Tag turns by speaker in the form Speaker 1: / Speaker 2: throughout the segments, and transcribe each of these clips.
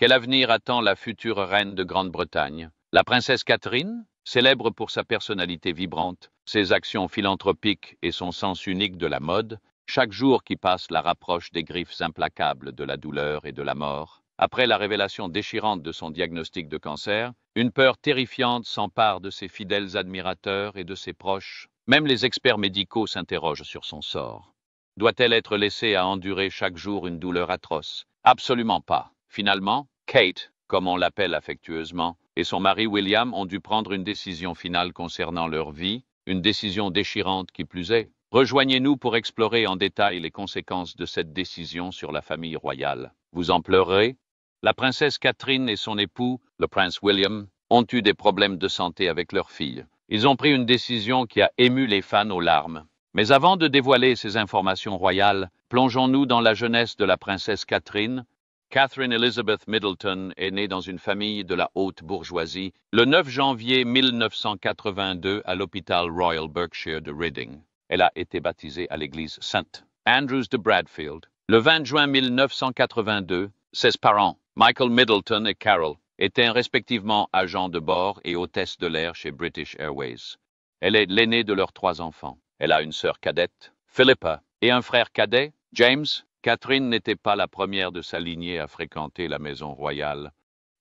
Speaker 1: Quel avenir attend la future reine de Grande-Bretagne? La princesse Catherine, célèbre pour sa personnalité vibrante, ses actions philanthropiques et son sens unique de la mode, chaque jour qui passe la rapproche des griffes implacables de la douleur et de la mort. Après la révélation déchirante de son diagnostic de cancer, une peur terrifiante s'empare de ses fidèles admirateurs et de ses proches. Même les experts médicaux s'interrogent sur son sort. Doit-elle être laissée à endurer chaque jour une douleur atroce? Absolument pas. Finalement, Kate, comme on l'appelle affectueusement, et son mari William ont dû prendre une décision finale concernant leur vie, une décision déchirante qui plus est. Rejoignez-nous pour explorer en détail les conséquences de cette décision sur la famille royale. Vous en pleurerez? La princesse Catherine et son époux, le prince William, ont eu des problèmes de santé avec leur fille. Ils ont pris une décision qui a ému les fans aux larmes. Mais avant de dévoiler ces informations royales, plongeons-nous dans la jeunesse de la princesse Catherine. Catherine Elizabeth Middleton est née dans une famille de la haute bourgeoisie le 9 janvier 1982 à l'hôpital Royal Berkshire de Reading. Elle a été baptisée à l'église St. Andrews de Bradfield. Le 20 juin 1982, ses parents, Michael Middleton et Carol, étaient respectivement agents de bord et hôtesse de l'air chez British Airways. Elle est l'aînée de leurs 3 enfants. Elle a une sœur cadette, Philippa, et un frère cadet, James. Catherine n'était pas la première de sa lignée à fréquenter la maison royale.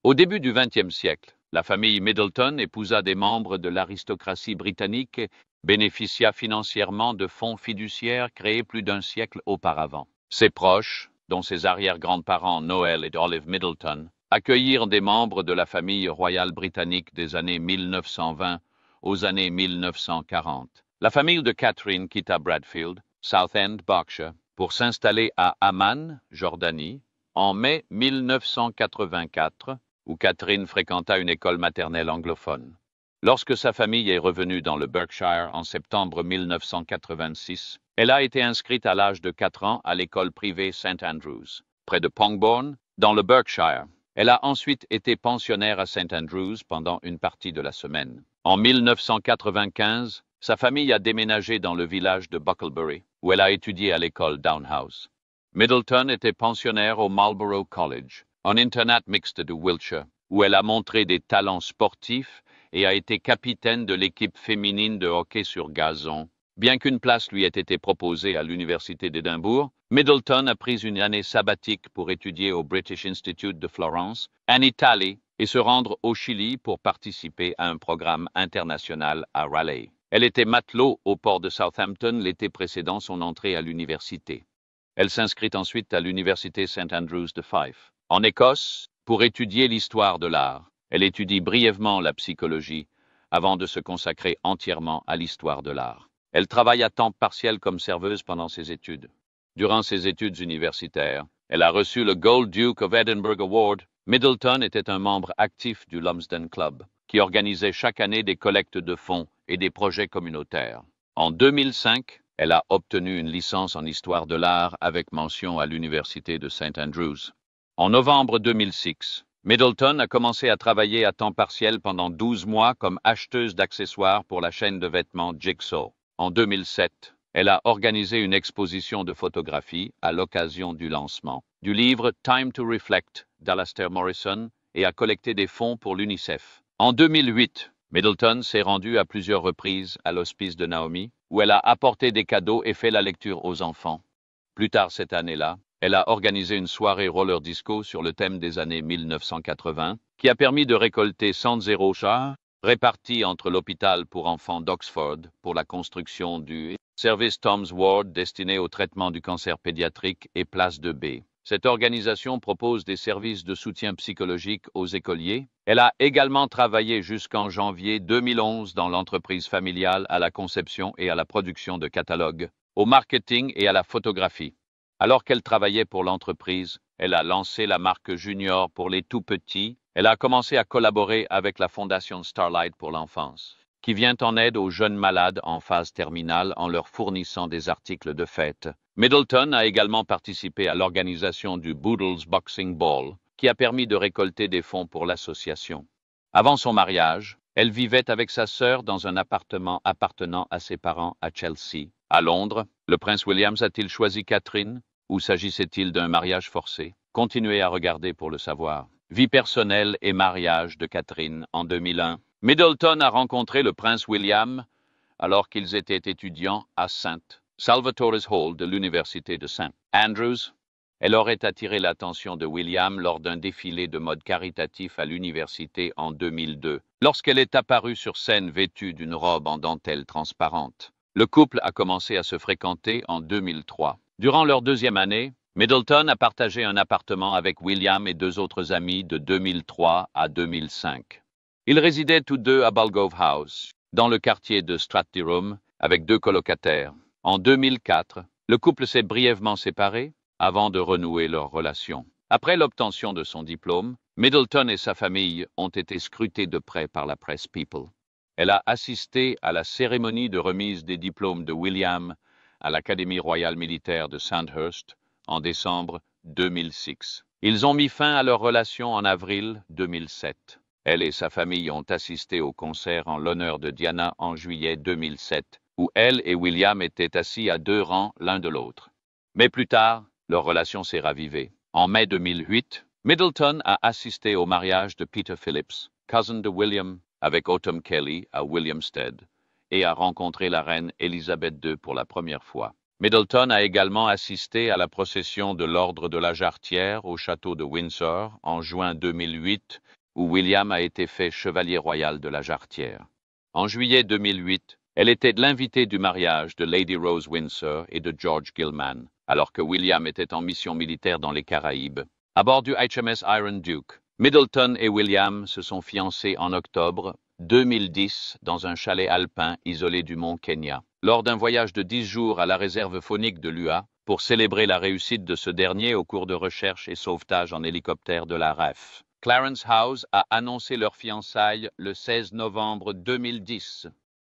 Speaker 1: Au début du XXe siècle, la famille Middleton épousa des membres de l'aristocratie britannique et bénéficia financièrement de fonds fiduciaires créés plus d'un siècle auparavant. Ses proches, dont ses arrière-grands-parents Noel et Olive Middleton, accueillirent des membres de la famille royale britannique des années 1920 aux années 1940. La famille de Catherine quitta Bradfield, Southend, Berkshire, pour s'installer à Amman, Jordanie, en mai 1984, où Catherine fréquenta une école maternelle anglophone. Lorsque sa famille est revenue dans le Berkshire en septembre 1986, elle a été inscrite à l'âge de 4 ans à l'école privée St. Andrews, près de Pongbourne, dans le Berkshire. Elle a ensuite été pensionnaire à St. Andrews pendant une partie de la semaine. En 1995, sa famille a déménagé dans le village de Bucklebury, où elle a étudié à l'école Downhouse. Middleton était pensionnaire au Marlborough College, un internat mixte de Wiltshire, où elle a montré des talents sportifs et a été capitaine de l'équipe féminine de hockey sur gazon. Bien qu'une place lui ait été proposée à l'université d'Édimbourg, Middleton a pris une année sabbatique pour étudier au British Institute de Florence, en Italie, et se rendre au Chili pour participer à un programme international à Raleigh. Elle était matelot au port de Southampton l'été précédant son entrée à l'université. Elle s'inscrit ensuite à l'université St. Andrews de Fife, en Écosse, pour étudier l'histoire de l'art. Elle étudie brièvement la psychologie avant de se consacrer entièrement à l'histoire de l'art. Elle travaille à temps partiel comme serveuse pendant ses études. Durant ses études universitaires, elle a reçu le Gold Duke of Edinburgh Award. Middleton était un membre actif du Lumsden Club, qui organisait chaque année des collectes de fonds et des projets communautaires. En 2005, elle a obtenu une licence en histoire de l'art avec mention à l'université de St. Andrews. En novembre 2006, Middleton a commencé à travailler à temps partiel pendant 12 mois comme acheteuse d'accessoires pour la chaîne de vêtements Jigsaw. En 2007, elle a organisé une exposition de photographie à l'occasion du lancement du livre Time to Reflect d'Alastair Morrison et a collecté des fonds pour l'UNICEF. En 2008, Middleton s'est rendue à plusieurs reprises à l'hospice de Naomi, où elle a apporté des cadeaux et fait la lecture aux enfants. Plus tard cette année-là, elle a organisé une soirée roller disco sur le thème des années 1980, qui a permis de récolter 100 chars répartis entre l'hôpital pour enfants d'Oxford pour la construction du service Tom's Ward destiné au traitement du cancer pédiatrique et Place de B. Cette organisation propose des services de soutien psychologique aux écoliers. Elle a également travaillé jusqu'en janvier 2011 dans l'entreprise familiale à la conception et à la production de catalogues, au marketing et à la photographie. Alors qu'elle travaillait pour l'entreprise, elle a lancé la marque Junior pour les tout-petits. Elle a commencé à collaborer avec la fondation Starlight pour l'enfance, qui vient en aide aux jeunes malades en phase terminale en leur fournissant des articles de fête. Middleton a également participé à l'organisation du Boodles Boxing Ball, qui a permis de récolter des fonds pour l'association. Avant son mariage, elle vivait avec sa sœur dans un appartement appartenant à ses parents à Chelsea. À Londres, le prince William a-t-il choisi Catherine ou s'agissait-il d'un mariage forcé? Continuez à regarder pour le savoir. Vie personnelle et mariage de Catherine en 2001. Middleton a rencontré le prince William alors qu'ils étaient étudiants à St. Salvatore's Hall de l'université de St. Andrews. Elle aurait attiré l'attention de William lors d'un défilé de mode caritatif à l'université en 2002, lorsqu'elle est apparue sur scène vêtue d'une robe en dentelle transparente. Le couple a commencé à se fréquenter en 2003. Durant leur deuxième année, Middleton a partagé un appartement avec William et deux autres amis de 2003 à 2005. Ils résidaient tous deux à Balgove House, dans le quartier de Strathyrum, avec deux colocataires. En 2004, le couple s'est brièvement séparé avant de renouer leur relation. Après l'obtention de son diplôme, Middleton et sa famille ont été scrutés de près par la presse People. Elle a assisté à la cérémonie de remise des diplômes de William à l'Académie royale militaire de Sandhurst en décembre 2006. Ils ont mis fin à leur relation en avril 2007. Elle et sa famille ont assisté au concert en l'honneur de Diana en juillet 2007, où elle et William étaient assis à deux rangs l'un de l'autre. Mais plus tard, leur relation s'est ravivée. En mai 2008, Middleton a assisté au mariage de Peter Phillips, cousin de William, avec Autumn Kelly à Williamstead, et a rencontré la reine Élisabeth II pour la première fois. Middleton a également assisté à la procession de l'Ordre de la Jarretière au château de Windsor en juin 2008, où William a été fait chevalier royal de la Jarretière. En juillet 2008, elle était l'invitée du mariage de Lady Rose Windsor et de George Gilman, alors que William était en mission militaire dans les Caraïbes. À bord du HMS Iron Duke, Middleton et William se sont fiancés en octobre 2010 dans un chalet alpin isolé du mont Kenya, lors d'un voyage de 10 jours à la réserve faunique de l'UA pour célébrer la réussite de ce dernier au cours de recherche et sauvetage en hélicoptère de la RAF. Clarence House a annoncé leur fiançailles le 16 novembre 2010.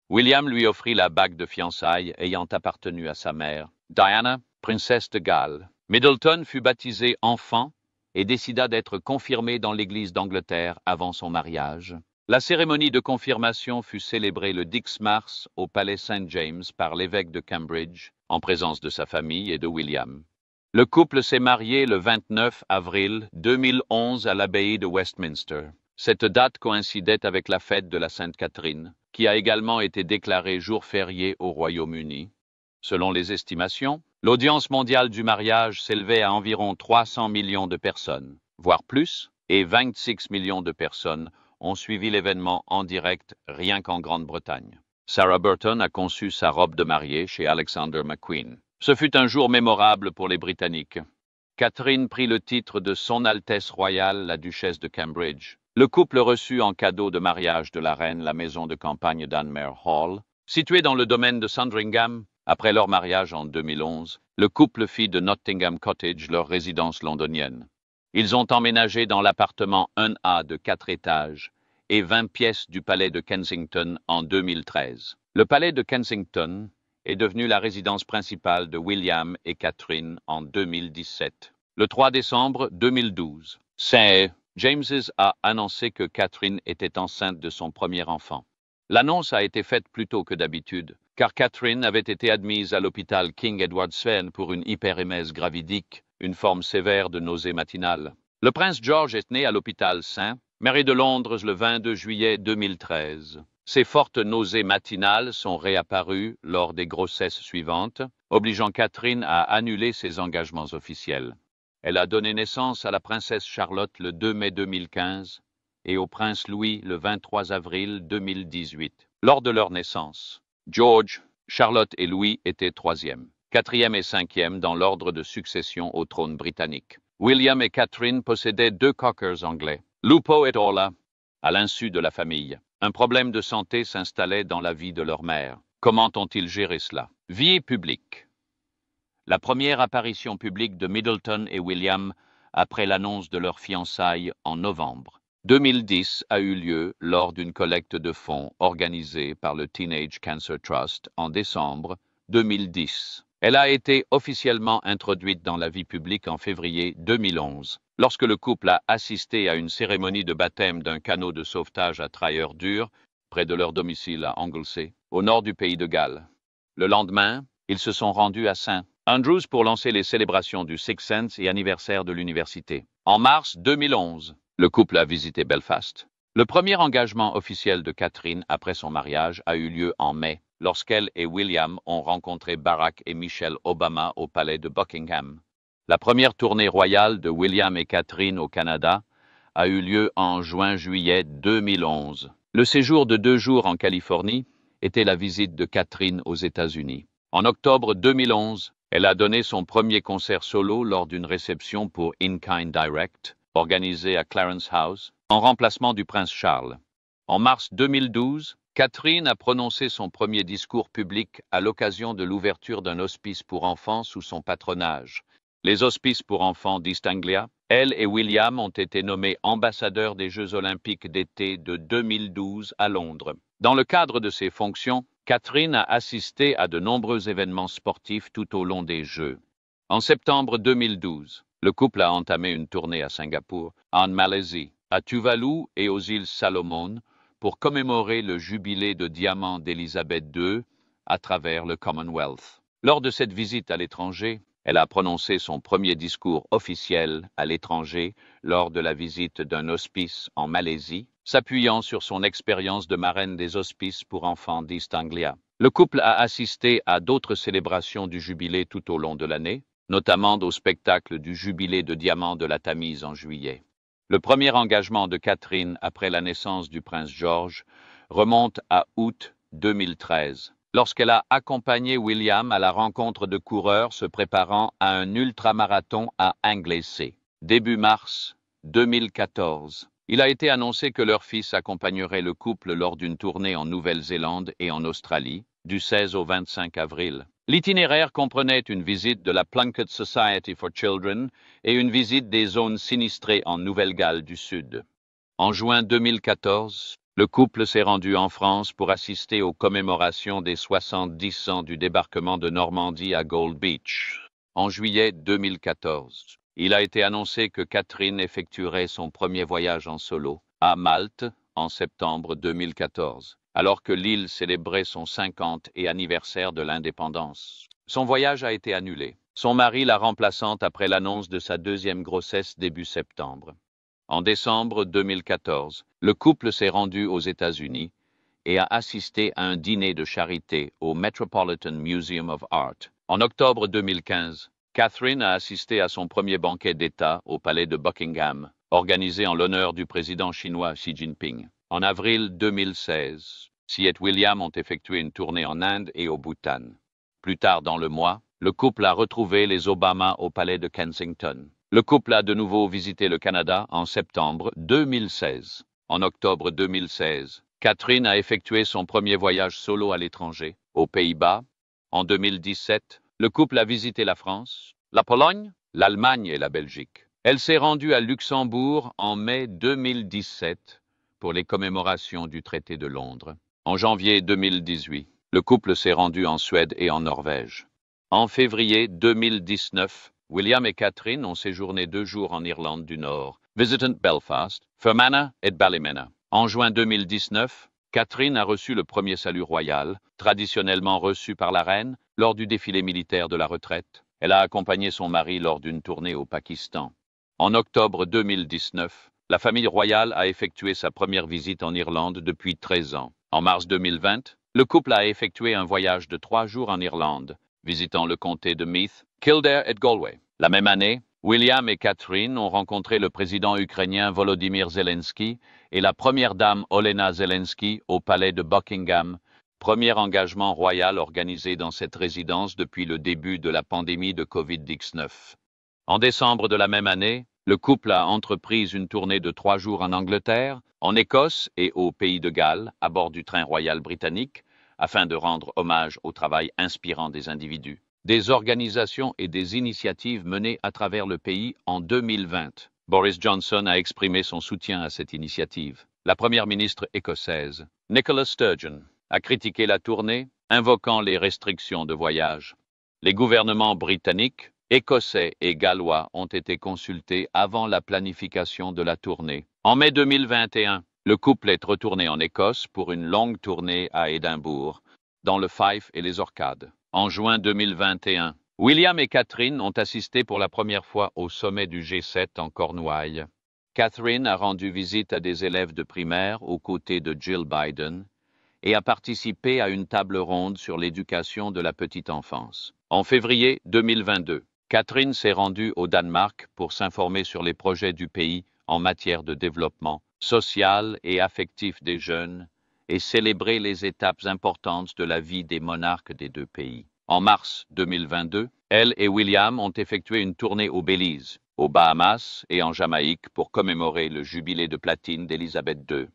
Speaker 1: William lui offrit la bague de fiançailles ayant appartenu à sa mère, Diana, princesse de Galles. Middleton fut baptisé enfant et décida d'être confirmé dans l'Église d'Angleterre avant son mariage. La cérémonie de confirmation fut célébrée le 10 mars au palais St. James par l'évêque de Cambridge, en présence de sa famille et de William. Le couple s'est marié le 29 avril 2011 à l'abbaye de Westminster. Cette date coïncidait avec la fête de la Sainte Catherine, qui a également été déclarée jour férié au Royaume-Uni. Selon les estimations, l'audience mondiale du mariage s'élevait à environ 300 millions de personnes, voire plus, et 26 millions de personnes ont suivi l'événement en direct rien qu'en Grande-Bretagne. Sarah Burton a conçu sa robe de mariée chez Alexander McQueen. Ce fut un jour mémorable pour les Britanniques. Catherine prit le titre de Son Altesse royale, la duchesse de Cambridge. Le couple reçut en cadeau de mariage de la reine la maison de campagne d'Anmere Hall. Située dans le domaine de Sandringham, après leur mariage en 2011, le couple fit de Nottingham Cottage leur résidence londonienne. Ils ont emménagé dans l'appartement 1A de 4 étages et 20 pièces du palais de Kensington en 2013. Le palais de Kensington est devenu la résidence principale de William et Catherine en 2017. Le 3 décembre 2012, St. James's a annoncé que Catherine était enceinte de son premier enfant. L'annonce a été faite plus tôt que d'habitude, car Catherine avait été admise à l'hôpital King Edward VII pour une hyperémèse gravidique, une forme sévère de nausée matinale. Le prince George est né à l'hôpital St. Mary de Londres le 22 juillet 2013. Ces fortes nausées matinales sont réapparues lors des grossesses suivantes, obligeant Catherine à annuler ses engagements officiels. Elle a donné naissance à la princesse Charlotte le 2 mai 2015 et au prince Louis le 23 avril 2018. Lors de leur naissance, George, Charlotte et Louis étaient troisième, quatrième et cinquième dans l'ordre de succession au trône britannique. William et Catherine possédaient 2 cockers anglais, Lupo et Orla, à l'insu de la famille. Un problème de santé s'installait dans la vie de leur mère. Comment ont-ils géré cela? Vie publique. La première apparition publique de Middleton et William après l'annonce de leur fiançailles en novembre 2010 a eu lieu lors d'une collecte de fonds organisée par le Teenage Cancer Trust en décembre 2010. Elle a été officiellement introduite dans la vie publique en février 2011, lorsque le couple a assisté à une cérémonie de baptême d'un canot de sauvetage à trailleur dur près de leur domicile à Anglesey, au nord du pays de Galles. Le lendemain, ils se sont rendus à St. Andrews pour lancer les célébrations du Sixth Sense et anniversaire de l'université. En mars 2011, le couple a visité Belfast. Le premier engagement officiel de Catherine après son mariage a eu lieu en mai, lorsqu'elle et William ont rencontré Barack et Michelle Obama au palais de Buckingham. La première tournée royale de William et Catherine au Canada a eu lieu en juin-juillet 2011. Le séjour de 2 jours en Californie était la visite de Catherine aux États-Unis. En octobre 2011, elle a donné son premier concert solo lors d'une réception pour In Kind Direct, organisée à Clarence House, en remplacement du prince Charles. En mars 2012, Catherine a prononcé son premier discours public à l'occasion de l'ouverture d'un hospice pour enfants sous son patronage. Les hospices pour enfants d'East Anglia, elle et William ont été nommés ambassadeurs des Jeux olympiques d'été de 2012 à Londres. Dans le cadre de ses fonctions, Catherine a assisté à de nombreux événements sportifs tout au long des Jeux. En septembre 2012, le couple a entamé une tournée à Singapour, en Malaisie, à Tuvalu et aux îles Salomon pour commémorer le jubilé de diamant d'Élisabeth II à travers le Commonwealth. Lors de cette visite à l'étranger, elle a prononcé son premier discours officiel à l'étranger lors de la visite d'un hospice en Malaisie, s'appuyant sur son expérience de marraine des hospices pour enfants d'East Anglia. Le couple a assisté à d'autres célébrations du jubilé tout au long de l'année, notamment au spectacle du jubilé de diamant de la Tamise en juillet. Le premier engagement de Catherine après la naissance du prince George remonte à août 2013. Lorsqu'elle a accompagné William à la rencontre de coureurs se préparant à un ultramarathon à Anglesey. Début mars 2014, il a été annoncé que leur fils accompagnerait le couple lors d'une tournée en Nouvelle-Zélande et en Australie, du 16 au 25 avril. L'itinéraire comprenait une visite de la Plunkett Society for Children et une visite des zones sinistrées en Nouvelle-Galles du Sud. En juin 2014, le couple s'est rendu en France pour assister aux commémorations des 70 ans du débarquement de Normandie à Gold Beach. En juillet 2014, il a été annoncé que Catherine effectuerait son premier voyage en solo à Malte en septembre 2014, alors que l'île célébrait son 50e anniversaire de l'indépendance. Son voyage a été annulé. Son mari l'a remplaçante après l'annonce de sa deuxième grossesse début septembre. En décembre 2014, le couple s'est rendu aux États-Unis et a assisté à un dîner de charité au Metropolitan Museum of Art. En octobre 2015, Catherine a assisté à son premier banquet d'État au palais de Buckingham, organisé en l'honneur du président chinois Xi Jinping. En avril 2016, Xi et William ont effectué une tournée en Inde et au Bhoutan. Plus tard dans le mois, le couple a retrouvé les Obama au palais de Kensington. Le couple a de nouveau visité le Canada en septembre 2016. En octobre 2016, Catherine a effectué son premier voyage solo à l'étranger, aux Pays-Bas. En 2017, le couple a visité la France, la Pologne, l'Allemagne et la Belgique. Elle s'est rendue à Luxembourg en mai 2017 pour les commémorations du traité de Londres. En janvier 2018, le couple s'est rendu en Suède et en Norvège. En février 2019, William et Catherine ont séjourné 2 jours en Irlande du Nord, visitant Belfast, Fermanagh et Ballymena. En juin 2019, Catherine a reçu le premier salut royal, traditionnellement reçu par la reine, lors du défilé militaire de la retraite. Elle a accompagné son mari lors d'une tournée au Pakistan. En octobre 2019, la famille royale a effectué sa première visite en Irlande depuis 13 ans. En mars 2020, le couple a effectué un voyage de 3 jours en Irlande, visitant le comté de Meath, Kildare et Galway. La même année, William et Catherine ont rencontré le président ukrainien Volodymyr Zelensky et la première dame Olena Zelensky au palais de Buckingham, premier engagement royal organisé dans cette résidence depuis le début de la pandémie de Covid-19. En décembre de la même année, le couple a entrepris une tournée de 3 jours en Angleterre, en Écosse et au Pays de Galles à bord du train royal britannique, afin de rendre hommage au travail inspirant des individus, des organisations et des initiatives menées à travers le pays en 2020. Boris Johnson a exprimé son soutien à cette initiative. La première ministre écossaise, Nicola Sturgeon, a critiqué la tournée, invoquant les restrictions de voyage. Les gouvernements britanniques, écossais et gallois ont été consultés avant la planification de la tournée. En mai 2021, le couple est retourné en Écosse pour une longue tournée à Édimbourg, dans le Fife et les Orcades. En juin 2021, William et Catherine ont assisté pour la première fois au sommet du G7 en Cornouailles. Catherine a rendu visite à des élèves de primaire aux côtés de Jill Biden et a participé à une table ronde sur l'éducation de la petite enfance. En février 2022, Catherine s'est rendue au Danemark pour s'informer sur les projets du pays en matière de développement social et affectif des jeunes et célébrer les étapes importantes de la vie des monarques des deux pays. En mars 2022, elle et William ont effectué une tournée au Belize, aux Bahamas et en Jamaïque pour commémorer le jubilé de platine d'Élisabeth II.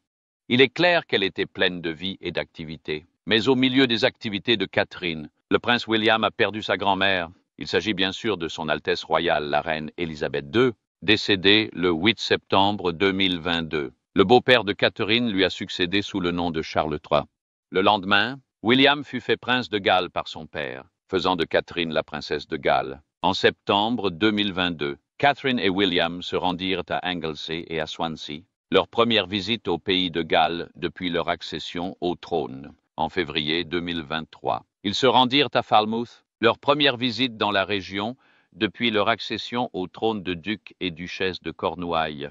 Speaker 1: Il est clair qu'elle était pleine de vie et d'activité. Mais au milieu des activités de Catherine, le prince William a perdu sa grand-mère. Il s'agit bien sûr de son Altesse royale, la reine Élisabeth II, décédée le 8 septembre 2022. Le beau-père de Catherine lui a succédé sous le nom de Charles III. Le lendemain, William fut fait prince de Galles par son père, faisant de Catherine la princesse de Galles. En septembre 2022, Catherine et William se rendirent à Anglesey et à Swansea, leur première visite au pays de Galles depuis leur accession au trône, en février 2023. Ils se rendirent à Falmouth, leur première visite dans la région depuis leur accession au trône de duc et duchesse de Cornouailles.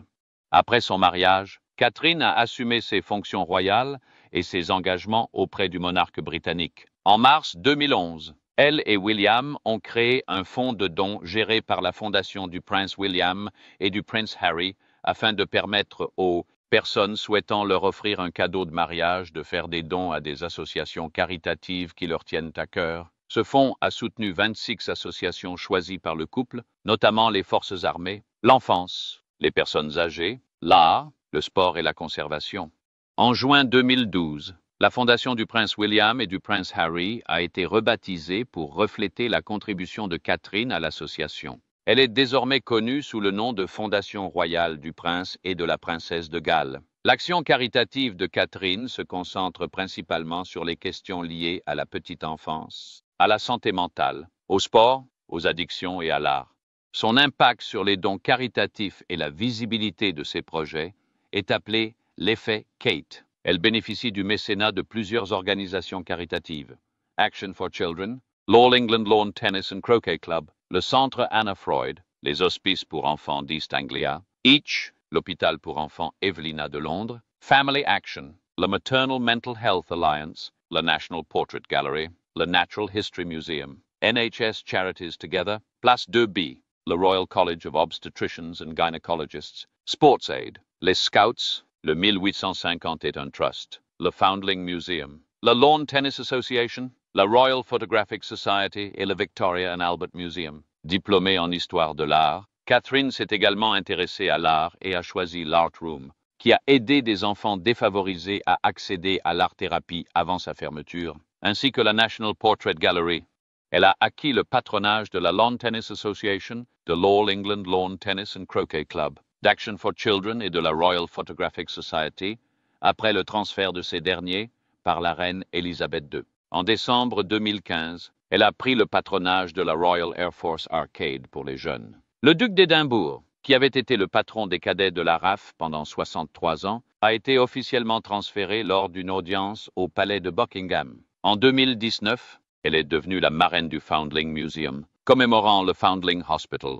Speaker 1: Après son mariage, Catherine a assumé ses fonctions royales et ses engagements auprès du monarque britannique. En mars 2011, elle et William ont créé un fonds de dons géré par la Fondation du Prince William et du Prince Harry afin de permettre aux personnes souhaitant leur offrir un cadeau de mariage de faire des dons à des associations caritatives qui leur tiennent à cœur. Ce fonds a soutenu 26 associations choisies par le couple, notamment les forces armées, l'enfance, les personnes âgées, l'art, le sport et la conservation. En juin 2012, la Fondation du Prince William et du Prince Harry a été rebaptisée pour refléter la contribution de Catherine à l'association. Elle est désormais connue sous le nom de Fondation royale du prince et de la princesse de Galles. L'action caritative de Catherine se concentre principalement sur les questions liées à la petite enfance, à la santé mentale, au sport, aux addictions et à l'art. Son impact sur les dons caritatifs et la visibilité de ses projets est appelé l'effet Kate. Elle bénéficie du mécénat de plusieurs organisations caritatives. Action for Children, l'All England Lawn Tennis and Croquet Club, le Centre Anna Freud, les Hospices pour enfants d'East Anglia, Each, l'hôpital pour enfants Evelina de Londres, Family Action, le Maternal Mental Health Alliance, le National Portrait Gallery, le Natural History Museum, NHS Charities Together, Place 2B, le Royal College of Obstetricians and Gynecologists, Sports Aid, les Scouts, le 1851 Trust, le Foundling Museum, la Lawn Tennis Association, la Royal Photographic Society et le Victoria and Albert Museum. Diplômée en histoire de l'art, Catherine s'est également intéressée à l'art et a choisi l'Art Room, qui a aidé des enfants défavorisés à accéder à l'art-thérapie avant sa fermeture, ainsi que la National Portrait Gallery. Elle a acquis le patronage de la Lawn Tennis Association, de l'All England Lawn Tennis and Croquet Club, d'Action for Children et de la Royal Photographic Society, après le transfert de ces derniers par la reine Élisabeth II. En décembre 2015, elle a pris le patronage de la Royal Air Force Arcade pour les jeunes. Le duc d'Édimbourg, qui avait été le patron des cadets de la RAF pendant 63 ans, a été officiellement transféré lors d'une audience au palais de Buckingham. En 2019, elle est devenue la marraine du Foundling Museum, commémorant le Foundling Hospital.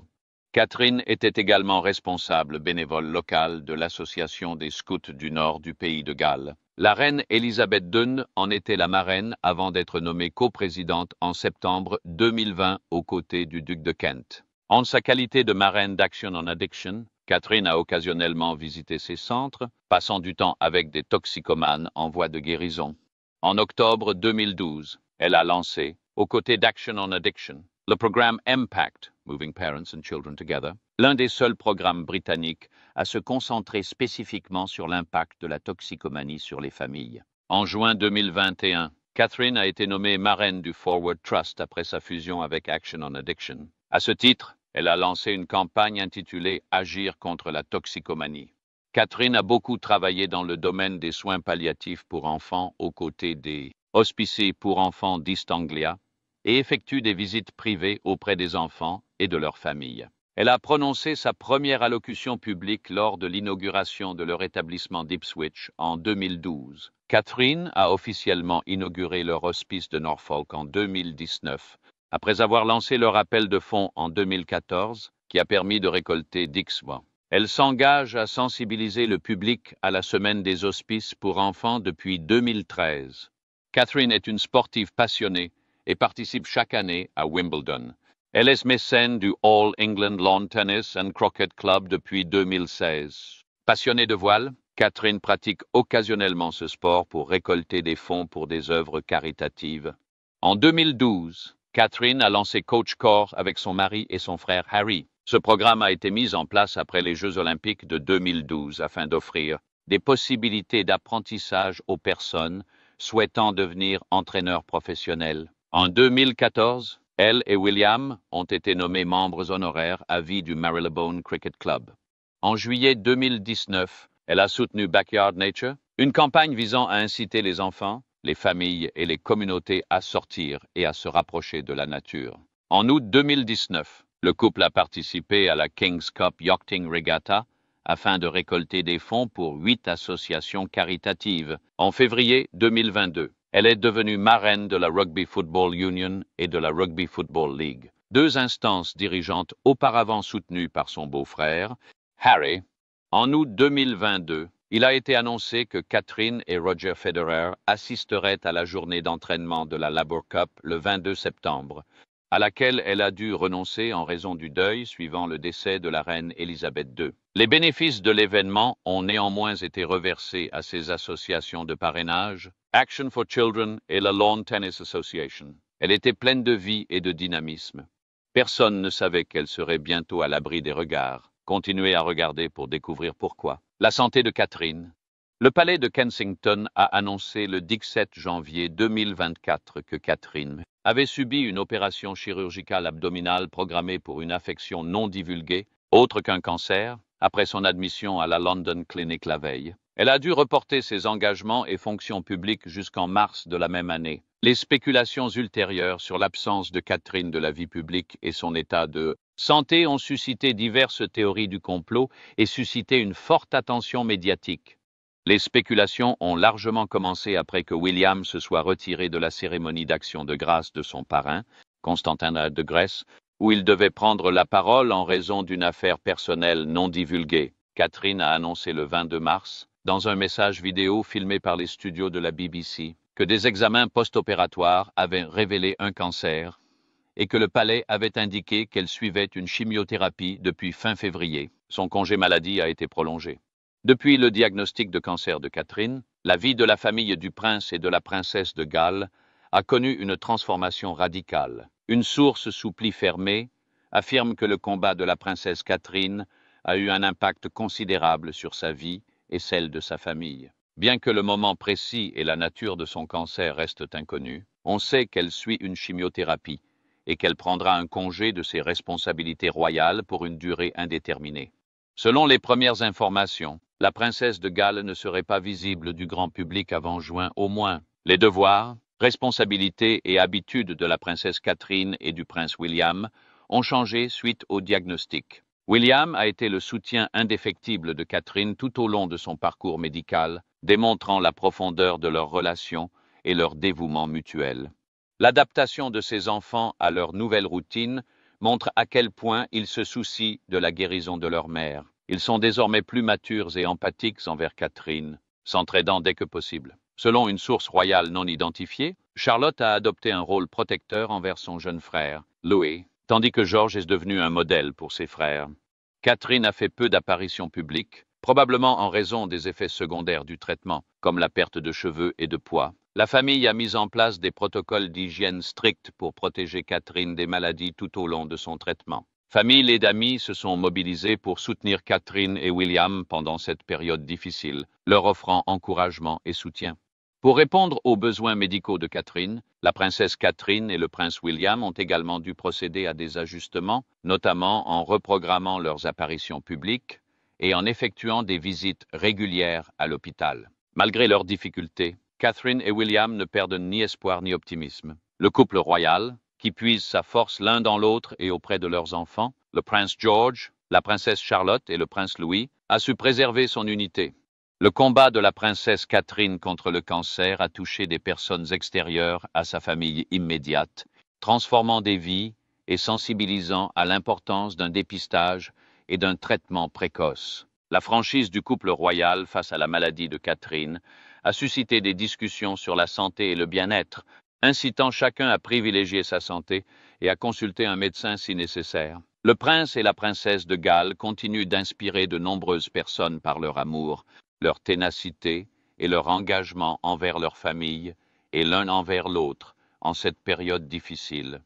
Speaker 1: Catherine était également responsable bénévole locale de l'Association des scouts du nord du pays de Galles. La reine Élisabeth II en était la marraine avant d'être nommée coprésidente en septembre 2020 aux côtés du duc de Kent. En sa qualité de marraine d'Action on Addiction, Catherine a occasionnellement visité ces centres, passant du temps avec des toxicomanes en voie de guérison. En octobre 2012, elle a lancé, aux côtés d'Action on Addiction, le programme Impact, Moving Parents and Children Together, l'un des seuls programmes britanniques à se concentrer spécifiquement sur l'impact de la toxicomanie sur les familles. En juin 2021, Catherine a été nommée marraine du Forward Trust après sa fusion avec Action on Addiction. À ce titre, elle a lancé une campagne intitulée « Agir contre la toxicomanie ». Catherine a beaucoup travaillé dans le domaine des soins palliatifs pour enfants aux côtés des Hospices pour enfants d'East Anglia et effectue des visites privées auprès des enfants et de leurs familles. Elle a prononcé sa première allocution publique lors de l'inauguration de leur établissement d'Ipswich en 2012. Catherine a officiellement inauguré leur hospice de Norfolk en 2019, après avoir lancé leur appel de fonds en 2014, qui a permis de récolter 10 mois. Elle s'engage à sensibiliser le public à la semaine des hospices pour enfants depuis 2013. Catherine est une sportive passionnée et participe chaque année à Wimbledon. Elle est mécène du All England Lawn Tennis and Croquet Club depuis 2016. Passionnée de voile, Catherine pratique occasionnellement ce sport pour récolter des fonds pour des œuvres caritatives. En 2012, Catherine a lancé Coach Core avec son mari et son frère Harry. Ce programme a été mis en place après les Jeux olympiques de 2012 afin d'offrir des possibilités d'apprentissage aux personnes souhaitant devenir entraîneurs professionnels. En 2014, elle et William ont été nommés membres honoraires à vie du Marylebone Cricket Club. En juillet 2019, elle a soutenu Backyard Nature, une campagne visant à inciter les enfants, les familles et les communautés à sortir et à se rapprocher de la nature. En août 2019, le couple a participé à la King's Cup Yachting Regatta afin de récolter des fonds pour 8 associations caritatives. En février 2022, elle est devenue marraine de la Rugby Football Union et de la Rugby Football League, 2 instances dirigeantes auparavant soutenues par son beau-frère, Harry. En août 2022, il a été annoncé que Catherine et Roger Federer assisteraient à la journée d'entraînement de la Labour Cup le 22 septembre, à laquelle elle a dû renoncer en raison du deuil suivant le décès de la reine Élisabeth II. Les bénéfices de l'événement ont néanmoins été reversés à ces associations de parrainage, Action for Children et la Lawn Tennis Association. Elle était pleine de vie et de dynamisme. Personne ne savait qu'elle serait bientôt à l'abri des regards. Continuez à regarder pour découvrir pourquoi. La santé de Catherine. Le palais de Kensington a annoncé le 17 janvier 2024 que Catherine avait subi une opération chirurgicale abdominale programmée pour une affection non divulguée, autre qu'un cancer, après son admission à la London Clinic la veille. Elle a dû reporter ses engagements et fonctions publiques jusqu'en mars de la même année. Les spéculations ultérieures sur l'absence de Catherine de la vie publique et son état de santé ont suscité diverses théories du complot et suscité une forte attention médiatique. Les spéculations ont largement commencé après que William se soit retiré de la cérémonie d'action de grâce de son parrain, Constantin de Grèce, où il devait prendre la parole en raison d'une affaire personnelle non divulguée. Catherine a annoncé le 22 mars, dans un message vidéo filmé par les studios de la BBC, que des examens post-opératoires avaient révélé un cancer et que le palais avait indiqué qu'elle suivait une chimiothérapie depuis fin février. Son congé maladie a été prolongé. Depuis le diagnostic de cancer de Catherine, la vie de la famille du prince et de la princesse de Galles a connu une transformation radicale. Une source sous pli fermé affirme que le combat de la princesse Catherine a eu un impact considérable sur sa vie et celle de sa famille. Bien que le moment précis et la nature de son cancer restent inconnus, on sait qu'elle suit une chimiothérapie et qu'elle prendra un congé de ses responsabilités royales pour une durée indéterminée. Selon les premières informations, la princesse de Galles ne serait pas visible du grand public avant juin au moins. Les devoirs, responsabilités et habitudes de la princesse Catherine et du prince William ont changé suite au diagnostic. William a été le soutien indéfectible de Catherine tout au long de son parcours médical, démontrant la profondeur de leur relation et leur dévouement mutuel. L'adaptation de ses enfants à leur nouvelle routine montre à quel point ils se soucient de la guérison de leur mère. Ils sont désormais plus matures et empathiques envers Catherine, s'entraidant dès que possible. Selon une source royale non identifiée, Charlotte a adopté un rôle protecteur envers son jeune frère, Louis, tandis que George est devenu un modèle pour ses frères. Catherine a fait peu d'apparitions publiques, probablement en raison des effets secondaires du traitement, comme la perte de cheveux et de poids. La famille a mis en place des protocoles d'hygiène stricts pour protéger Catherine des maladies tout au long de son traitement. Famille et amis se sont mobilisés pour soutenir Catherine et William pendant cette période difficile, leur offrant encouragement et soutien. Pour répondre aux besoins médicaux de Catherine, la princesse Catherine et le prince William ont également dû procéder à des ajustements, notamment en reprogrammant leurs apparitions publiques et en effectuant des visites régulières à l'hôpital. Malgré leurs difficultés, Catherine et William ne perdent ni espoir ni optimisme. Le couple royal, qui puise sa force l'un dans l'autre et auprès de leurs enfants, le prince George, la princesse Charlotte et le prince Louis, a su préserver son unité. Le combat de la princesse Catherine contre le cancer a touché des personnes extérieures à sa famille immédiate, transformant des vies et sensibilisant à l'importance d'un dépistage et d'un traitement précoce. La franchise du couple royal face à la maladie de Catherine a suscité des discussions sur la santé et le bien-être, incitant chacun à privilégier sa santé et à consulter un médecin si nécessaire. Le prince et la princesse de Galles continuent d'inspirer de nombreuses personnes par leur amour, leur ténacité et leur engagement envers leur famille et l'un envers l'autre en cette période difficile.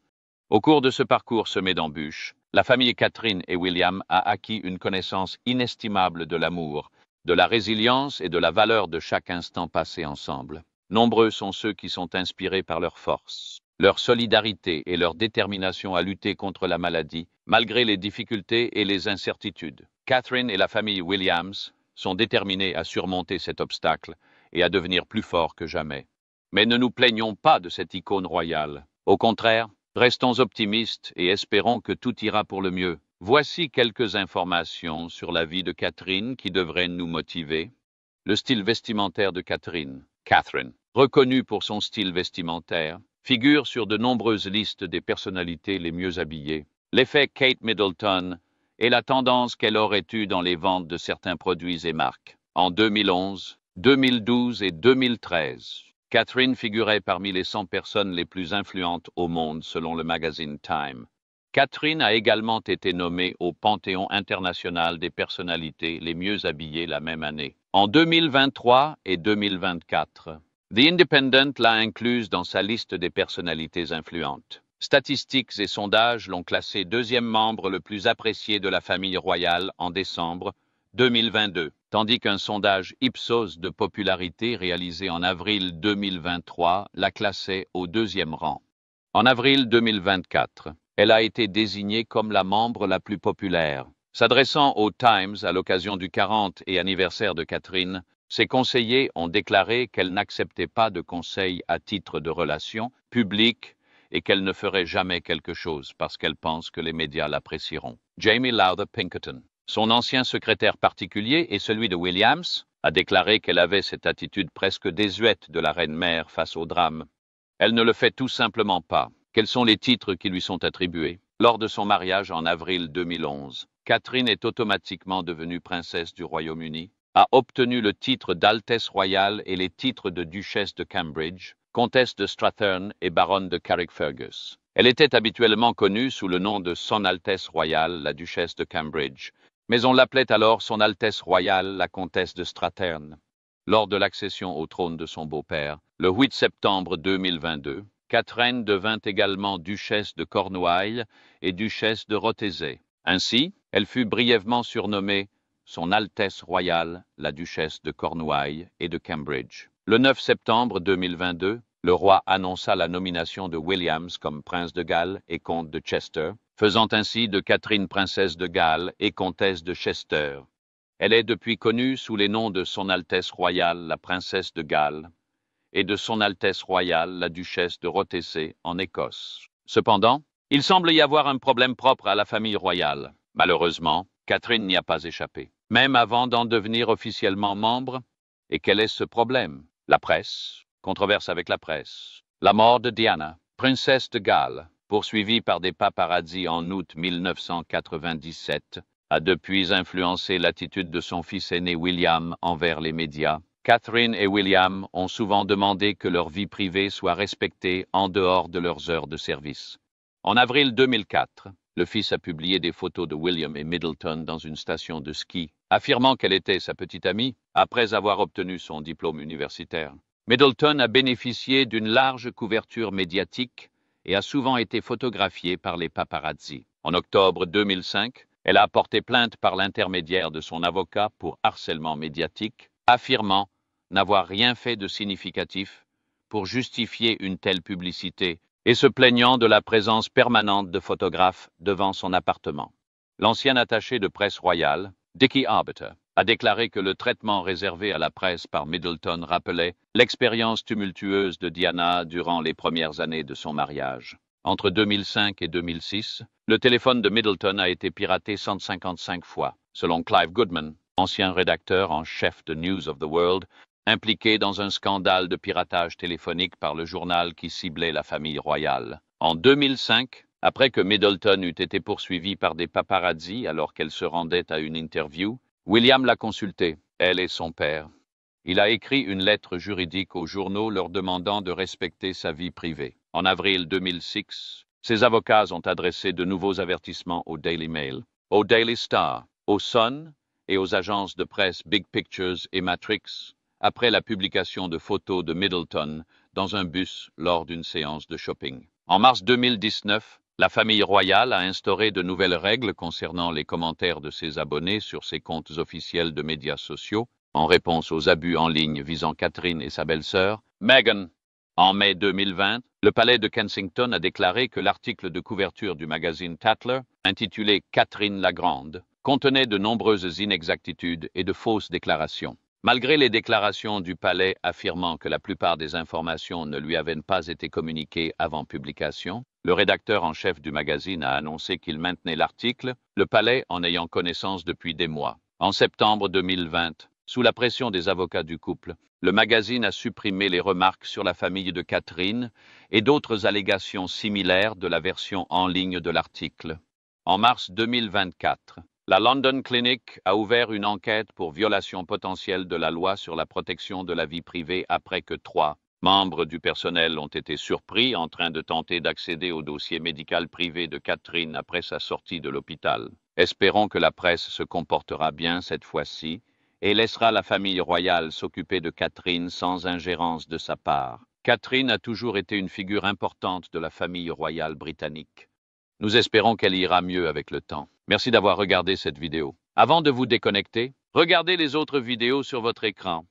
Speaker 1: Au cours de ce parcours semé d'embûches, la famille Catherine et William a acquis une connaissance inestimable de l'amour, de la résilience et de la valeur de chaque instant passé ensemble. Nombreux sont ceux qui sont inspirés par leur force, leur solidarité et leur détermination à lutter contre la maladie, malgré les difficultés et les incertitudes. Catherine et la famille Williams sont déterminés à surmonter cet obstacle et à devenir plus forts que jamais. Mais ne nous plaignons pas de cette icône royale. Au contraire, restons optimistes et espérons que tout ira pour le mieux. Voici quelques informations sur la vie de Catherine qui devraient nous motiver. Le style vestimentaire de Catherine. Catherine, reconnue pour son style vestimentaire, figure sur de nombreuses listes des personnalités les mieux habillées. L'effet Kate Middleton est la tendance qu'elle aurait eue dans les ventes de certains produits et marques. En 2011, 2012 et 2013, Catherine figurait parmi les 100 personnes les plus influentes au monde selon le magazine Time. Catherine a également été nommée au Panthéon international des personnalités les mieux habillées la même année. En 2023 et 2024, The Independent l'a incluse dans sa liste des personnalités influentes. Statistiques et sondages l'ont classé deuxième membre le plus apprécié de la famille royale en décembre 2022, tandis qu'un sondage Ipsos de popularité réalisé en avril 2023 l'a classée au deuxième rang. En avril 2024, elle a été désignée comme la membre la plus populaire. S'adressant au Times à l'occasion du 40e anniversaire de Catherine, ses conseillers ont déclaré qu'elle n'acceptait pas de conseils à titre de relations publiques et qu'elle ne ferait jamais quelque chose parce qu'elle pense que les médias l'apprécieront. Jamie Lowther Pinkerton, son ancien secrétaire particulier et celui de Williams, a déclaré qu'elle avait cette attitude presque désuète de la reine-mère face au drame. Elle ne le fait tout simplement pas. Quels sont les titres qui lui sont attribués? Lors de son mariage en avril 2011, Catherine est automatiquement devenue princesse du Royaume-Uni, a obtenu le titre d'Altesse royale et les titres de duchesse de Cambridge, comtesse de Strathearn et baronne de Carrickfergus. Elle était habituellement connue sous le nom de Son Altesse royale, la duchesse de Cambridge, mais on l'appelait alors Son Altesse royale, la comtesse de Strathearn. Lors de l'accession au trône de son beau-père, le 8 septembre 2022, Catherine devint également duchesse de Cornouailles et duchesse de Rothesay. Ainsi, elle fut brièvement surnommée Son Altesse royale, la duchesse de Cornouailles et de Cambridge. Le 9 septembre 2022, le roi annonça la nomination de Williams comme prince de Galles et comte de Chester, faisant ainsi de Catherine princesse de Galles et comtesse de Chester. Elle est depuis connue sous les noms de Son Altesse royale, la princesse de Galles, et de Son Altesse royale, la duchesse de Rothesay, en Écosse. Cependant, il semble y avoir un problème propre à la famille royale. Malheureusement, Catherine n'y a pas échappé, même avant d'en devenir officiellement membre. Et quel est ce problème? La presse, controverse avec la presse. La mort de Diana, princesse de Galles, poursuivie par des paparazzis en août 1997, a depuis influencé l'attitude de son fils aîné William envers les médias. Catherine et William ont souvent demandé que leur vie privée soit respectée en dehors de leurs heures de service. En avril 2004, le fils a publié des photos de William et Middleton dans une station de ski, affirmant qu'elle était sa petite amie après avoir obtenu son diplôme universitaire. Middleton a bénéficié d'une large couverture médiatique et a souvent été photographiée par les paparazzis. En octobre 2005, elle a porté plainte par l'intermédiaire de son avocat pour harcèlement médiatique, affirmant n'avoir rien fait de significatif pour justifier une telle publicité et se plaignant de la présence permanente de photographes devant son appartement. L'ancien attaché de presse royale, Dickie Arbiter, a déclaré que le traitement réservé à la presse par Middleton rappelait l'expérience tumultueuse de Diana durant les premières années de son mariage. Entre 2005 et 2006, le téléphone de Middleton a été piraté 155 fois, selon Clive Goodman, ancien rédacteur en chef de News of the World, impliqué dans un scandale de piratage téléphonique par le journal qui ciblait la famille royale. En 2005, Après que Middleton eut été poursuivie par des paparazzis alors qu'elle se rendait à une interview, William l'a consultée, elle et son père. Il a écrit une lettre juridique aux journaux leur demandant de respecter sa vie privée. En avril 2006, ses avocats ont adressé de nouveaux avertissements au Daily Mail, au Daily Star, au Sun et aux agences de presse Big Pictures et Matrix après la publication de photos de Middleton dans un bus lors d'une séance de shopping. En mars 2019, la famille royale a instauré de nouvelles règles concernant les commentaires de ses abonnés sur ses comptes officiels de médias sociaux, en réponse aux abus en ligne visant Catherine et sa belle-sœur, Meghan. En mai 2020, le palais de Kensington a déclaré que l'article de couverture du magazine Tatler, intitulé Catherine la Grande, contenait de nombreuses inexactitudes et de fausses déclarations. Malgré les déclarations du palais affirmant que la plupart des informations ne lui avaient pas été communiquées avant publication, le rédacteur en chef du magazine a annoncé qu'il maintenait l'article, le palais en ayant connaissance depuis des mois. En septembre 2020, sous la pression des avocats du couple, le magazine a supprimé les remarques sur la famille de Catherine et d'autres allégations similaires de la version en ligne de l'article. En mars 2024, la London Clinic a ouvert une enquête pour violation potentielle de la loi sur la protection de la vie privée après que 3 membres du personnel ont été surpris en train de tenter d'accéder au dossier médical privé de Catherine après sa sortie de l'hôpital. Espérons que la presse se comportera bien cette fois-ci et laissera la famille royale s'occuper de Catherine sans ingérence de sa part. Catherine a toujours été une figure importante de la famille royale britannique. Nous espérons qu'elle ira mieux avec le temps. Merci d'avoir regardé cette vidéo. Avant de vous déconnecter, regardez les autres vidéos sur votre écran.